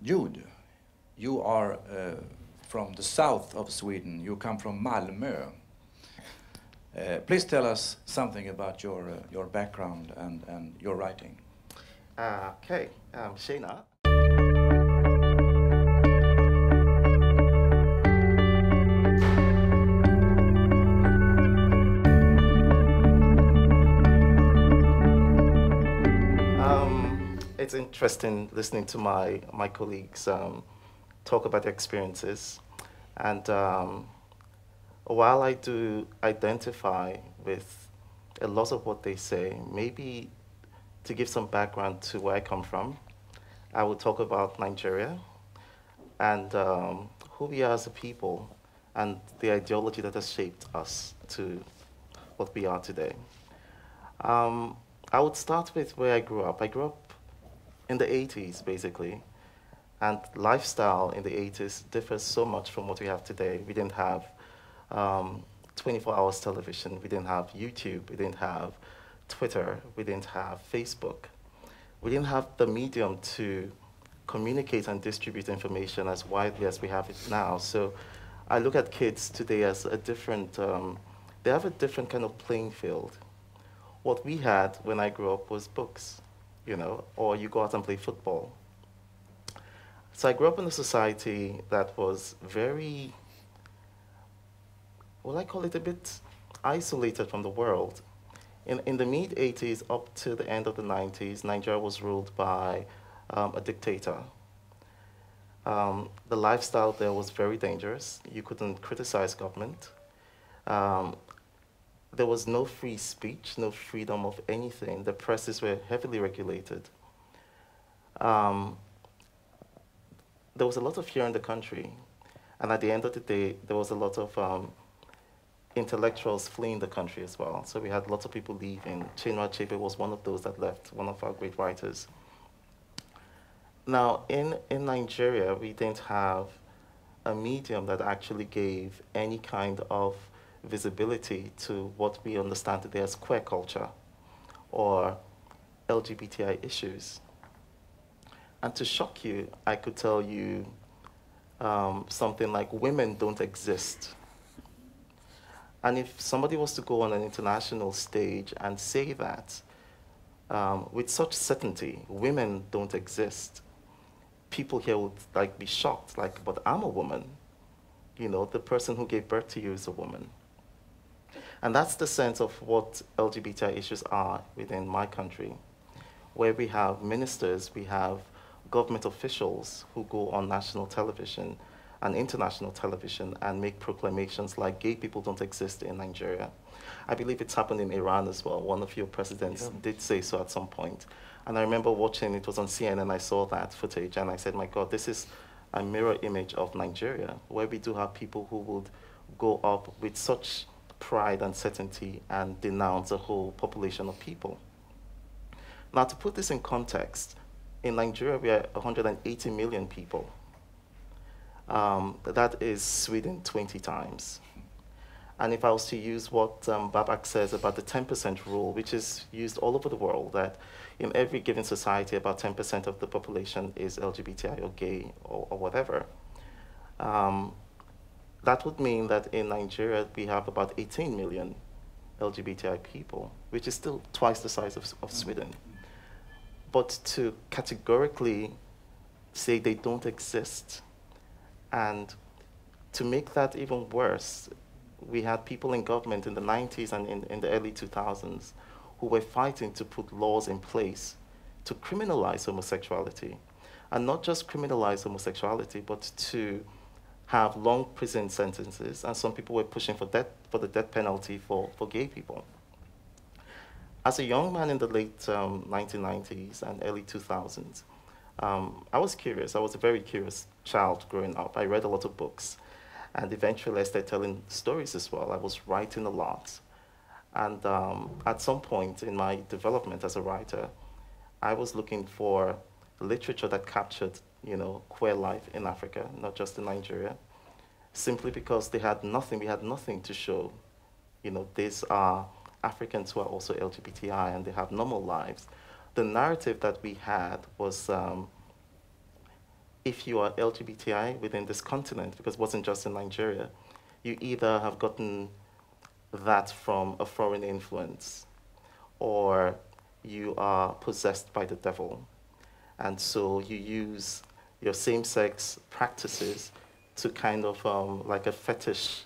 Jude, you are from the south of Sweden. You come from Malmö. Please tell us something about your background and your writing. Okay, Shayna. It's interesting listening to my colleagues talk about their experiences. And while I do identify with a lot of what they say, maybe to give some background to where I come from, I will talk about Nigeria and who we are as a people and the ideology that has shaped us to what we are today. Um, I would start with where I grew up. I grew up in the 80s, basically, and lifestyle in the 80s differs so much from what we have today. We didn't have 24 hours television. We didn't have YouTube. We didn't have Twitter. We didn't have Facebook. We didn't have the medium to communicate and distribute information as widely as we have it now. So I look at kids today as a different, they have a different kind of playing field. What we had when I grew up was books, you know, or you go out and play football. So I grew up in a society that was very, well, I call it a bit isolated from the world. In the mid-80s up to the end of the 90s, Nigeria was ruled by a dictator. The lifestyle there was very dangerous. You couldn't criticize government. Um, there was no free speech, no freedom of anything. The presses were heavily regulated. Um, there was a lot of fear in the country. And at the end of the day, there was a lot of intellectuals fleeing the country as well. So we had lots of people leaving. Chinua Achebe was one of those that left, one of our great writers. Now, in Nigeria, we didn't have a medium that actually gave any kind of visibility to what we understand today as queer culture or LGBTI issues. And to shock you, I could tell you something like women don't exist. And if somebody was to go on an international stage and say that with such certainty, women don't exist, people here would like be shocked, like, but I'm a woman. You know, the person who gave birth to you is a woman. And that's the sense of what LGBTI issues are within my country, where we have ministers, we have government officials who go on national television and international television and make proclamations like gay people don't exist in Nigeria. I believe it's happened in Iran as well. One of your presidents did say so at some point. And I remember watching, it was on CNN, I saw that footage and I said, my God, this is a mirror image of Nigeria, where we do have people who would go up with such pride and certainty and denounce a whole population of people. Now, to put this in context, in Nigeria, we are 180 million people. That is Sweden 20 times. And if I was to use what Babak says about the 10% rule, which is used all over the world, that in every given society, about 10% of the population is LGBTI or gay or whatever, that would mean that in Nigeria, we have about 18 million LGBTI people, which is still twice the size of Sweden. But to categorically say they don't exist, and to make that even worse, we had people in government in the 90s and in the early 2000s who were fighting to put laws in place to criminalize homosexuality. And not just criminalize homosexuality, but to have long prison sentences. And some people were pushing for the death penalty for gay people. As a young man in the late 1990s and early 2000s, I was curious. I was a very curious child growing up. I read a lot of books. And eventually I started telling stories as well. I was writing a lot. And at some point in my development as a writer, I was looking for literature that captured, you know, queer life in Africa, not just in Nigeria, simply because they had nothing, we had nothing to show. You know, these are Africans who are also LGBTI and they have normal lives. The narrative that we had was if you are LGBTI within this continent, because it wasn't just in Nigeria, you either have gotten that from a foreign influence or you are possessed by the devil. And so you use your same-sex practices to kind of like a fetish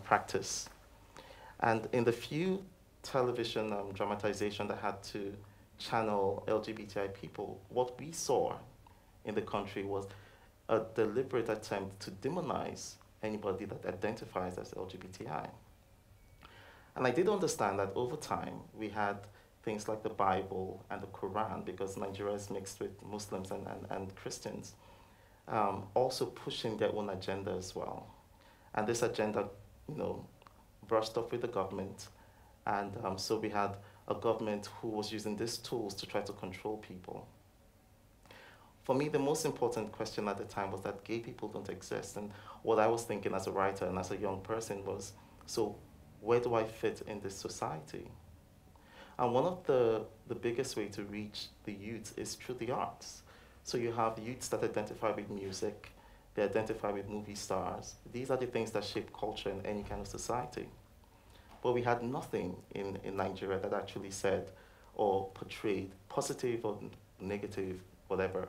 practice. And in the few television dramatization that had to channel LGBTI people, what we saw in the country was a deliberate attempt to demonize anybody that identifies as LGBTI. And I did understand that over time, we had things like the Bible and the Quran, because Nigeria is mixed with Muslims and Christians, also pushing their own agenda as well. And this agenda, brushed off with the government. And so we had a government who was using these tools to try to control people. For me, the most important question at the time was that gay people don't exist. And what I was thinking as a writer and as a young person was, so where do I fit in this society? And one of the biggest way to reach the youth is through the arts. So you have youths that identify with music, they identify with movie stars. These are the things that shape culture in any kind of society. But we had nothing in Nigeria that actually said or portrayed, positive or negative, whatever,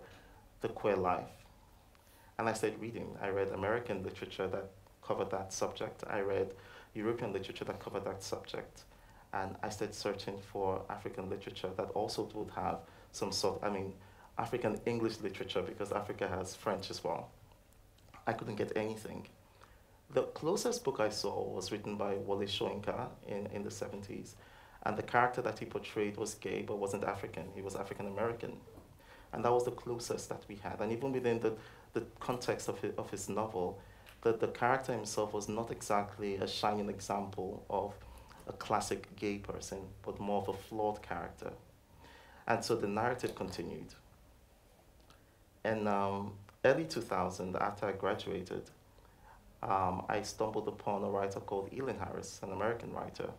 the queer life. And I started reading. I read American literature that covered that subject. I read European literature that covered that subject. And I started searching for African literature that also would have some sort, African English literature, because Africa has French as well. I couldn't get anything. The closest book I saw was written by Wole Soyinka in the 70s. And the character that he portrayed was gay, but wasn't African. He was African American. And that was the closest that we had. And even within the context of his novel, the character himself was not exactly a shining example of a classic gay person, but more of a flawed character. And so the narrative continued. In early 2000, after I graduated, I stumbled upon a writer called Elin Harris, an American writer.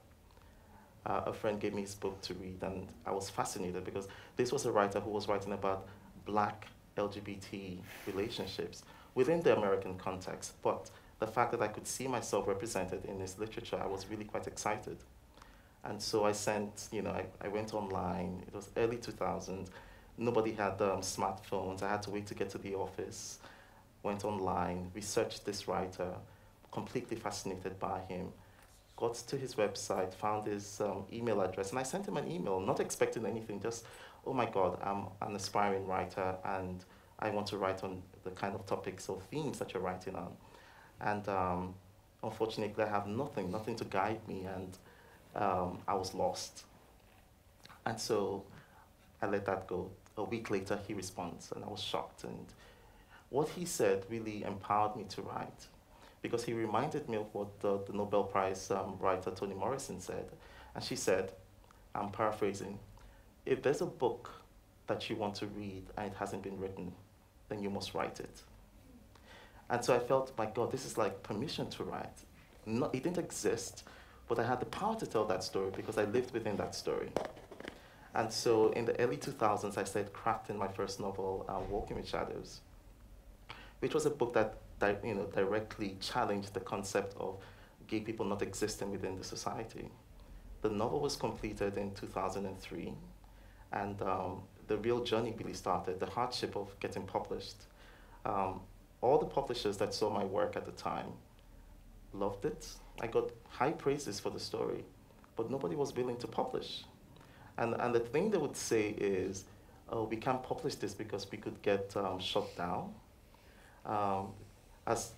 A friend gave me his book to read, and I was fascinated because this was a writer who was writing about Black LGBT relationships within the American context. But the fact that I could see myself represented in his literature, I was really quite excited. And so I sent, I went online. It was early 2000s. Nobody had smartphones. I had to wait to get to the office. Went online, researched this writer, completely fascinated by him. Got to his website, found his email address, and I sent him an email, not expecting anything, just, oh my God, I'm an aspiring writer, and I want to write on the kind of topics or themes that you're writing on. And unfortunately, I have nothing to guide me, and I was lost. And so I let that go. A week later, he responds, and I was shocked. And what he said really empowered me to write, because he reminded me of what the Nobel Prize writer Toni Morrison said. And she said, I'm paraphrasing, if there's a book that you want to read and it hasn't been written, then you must write it. And so I felt, my God, this is like permission to write. It didn't exist, but I had the power to tell that story because I lived within that story. And so in the early 2000s, I started crafting my first novel, Walking with Shadows, which was a book that directly challenged the concept of gay people not existing within the society. The novel was completed in 2003, and the real journey really started, the hardship of getting published. All the publishers that saw my work at the time loved it. I got high praises for the story, but nobody was willing to publish. And the thing they would say is, oh, we can't publish this because we could get shut down. As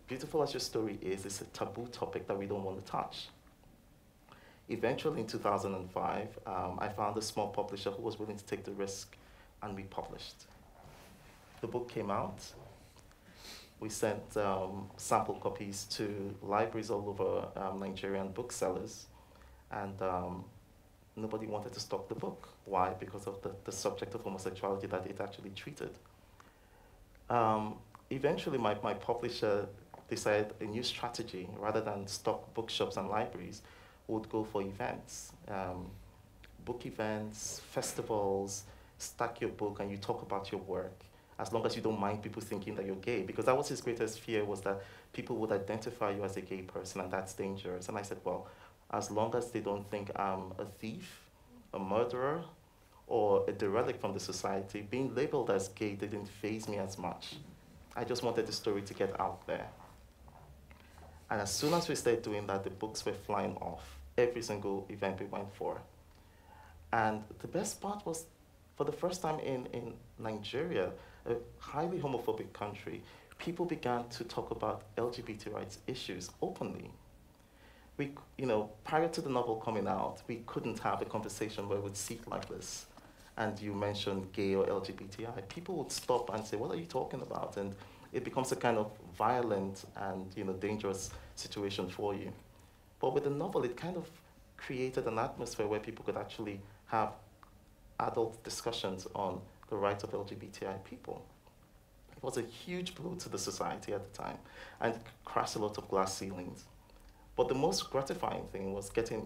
beautiful as your story is, it's a taboo topic that we don't want to touch. Eventually, in 2005, I found a small publisher who was willing to take the risk, and we published. The book came out. We sent sample copies to libraries all over Nigerian booksellers, and nobody wanted to stock the book. Why? Because of the subject of homosexuality that it actually treated. Eventually, my publisher decided a new strategy. Rather than stock bookshops and libraries, would go for events, book events, festivals, stack your book, and you talk about your work. as long as you don't mind people thinking that you're gay, because that was his greatest fear, was that people would identify you as a gay person, and that's dangerous. And I said, well, as long as they don't think I'm a thief, a murderer, or a derelict from the society, being labeled as gay didn't faze me as much. I just wanted the story to get out there. And as soon as we started doing that, the books were flying off every single event we went for. And the best part was, for the first time in Nigeria, a highly homophobic country, people began to talk about LGBT rights issues openly. We, prior to the novel coming out, we couldn't have a conversation where we'd sit like this, and you mentioned gay or LGBTI. People would stop and say, what are you talking about? And it becomes a kind of violent and dangerous situation for you. But with the novel, it kind of created an atmosphere where people could actually have adult discussions on the rights of LGBTI people. It was a huge blow to the society at the time and crashed a lot of glass ceilings. But the most gratifying thing was getting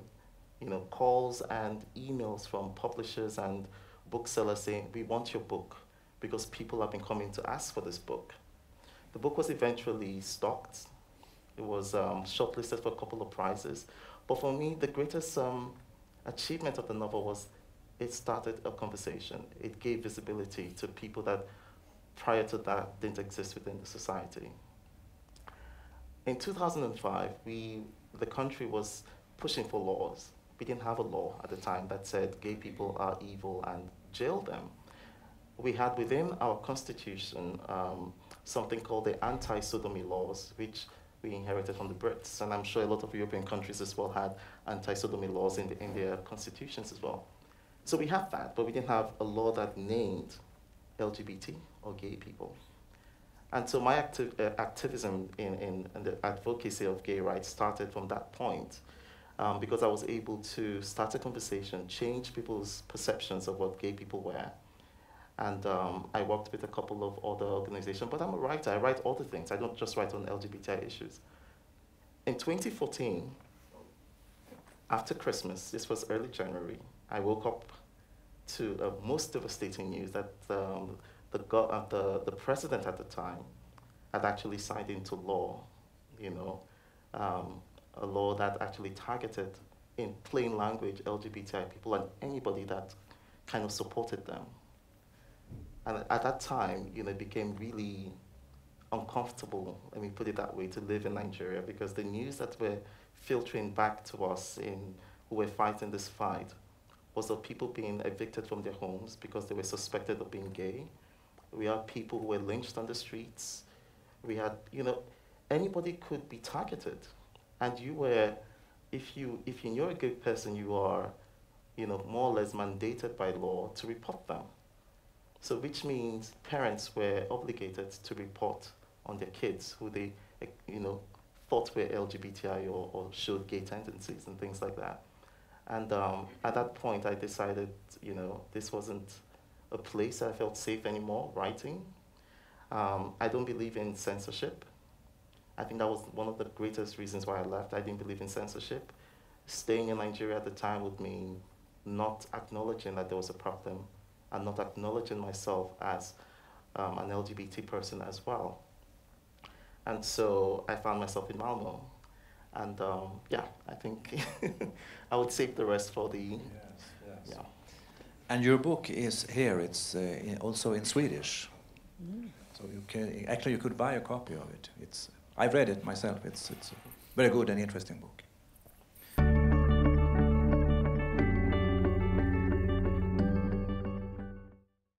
calls and emails from publishers and booksellers saying, we want your book, because people have been coming to ask for this book. The book was eventually stocked. It was shortlisted for a couple of prizes. But for me, the greatest achievement of the novel was it started a conversation. It gave visibility to people that prior to that didn't exist within the society. In 2005, the country was pushing for laws. We didn't have a law at the time that said gay people are evil and jail them. We had within our constitution something called the anti-sodomy laws, which we inherited from the Brits. And I'm sure a lot of European countries as well had anti-sodomy laws in their constitutions as well. So we have that, but we didn't have a law that named LGBT or gay people. And so my activism in the advocacy of gay rights started from that point, because I was able to start a conversation, change people's perceptions of what gay people were. And I worked with a couple of other organizations, but I'm a writer. I write other things. I don't just write on LGBTI issues. In 2014, after Christmas, this was early January, I woke up to most devastating news that the president at the time had actually signed into law, a law that actually targeted, in plain language, LGBTI people and anybody that kind of supported them. And at that time, it became really uncomfortable, let me put it that way, to live in Nigeria, because the news that were filtering back to us who were fighting this fight was of people being evicted from their homes because they were suspected of being gay. We had people who were lynched on the streets. We had, anybody could be targeted. And if you knew a gay person, you are, more or less mandated by law to report them. So which means parents were obligated to report on their kids who they, thought were LGBTI or showed gay tendencies and things like that. And at that point, I decided, this wasn't a place I felt safe anymore writing. I don't believe in censorship. I think that was one of the greatest reasons why I left. I didn't believe in censorship. Staying in Nigeria at the time would mean not acknowledging that there was a problem and not acknowledging myself as an LGBT person as well. And so I found myself in Malmo. And I think I would save the rest for the... Yes, yes. Yeah. And your book is here, it's also in Swedish. Mm. So you could buy a copy of it. I've read it myself, it's a very good and interesting book.